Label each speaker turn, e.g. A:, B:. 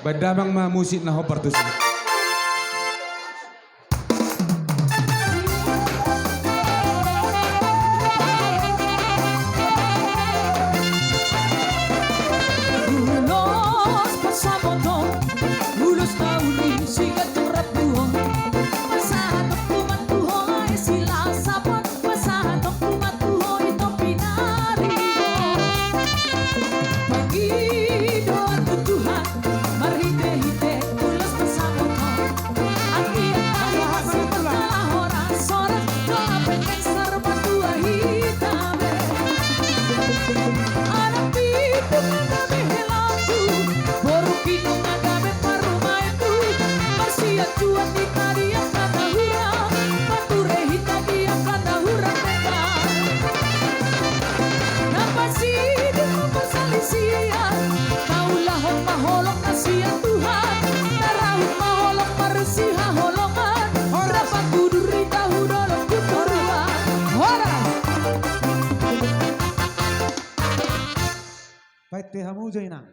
A: Badamang musik na hopar tu.
B: Ulos pasamotong, ulos na uli, sigat ng rapuhon. Pasahatok kumatuhoy, sila sabot. Pasahatok kumatuhoy, itong pinariho. Pag-ido at tutuhan, marhite-hite, ulos pasamotong. Ang iyak ahas sa pagkahoras-horas, kapit kay sarbatua hitame. Anak pitu kagabi helaku, borukino kagabi parumah itu. Marsiat cuat di tarian kata hura, pature hita dia kata hura teka. Napasidu pasalisian, kaulahon maholok na siya Tuhan. Narahon maholok marusiha holongan, dapat kudu rita hudolok kuturuan. Hora!
C: Baik, teh hamu joina.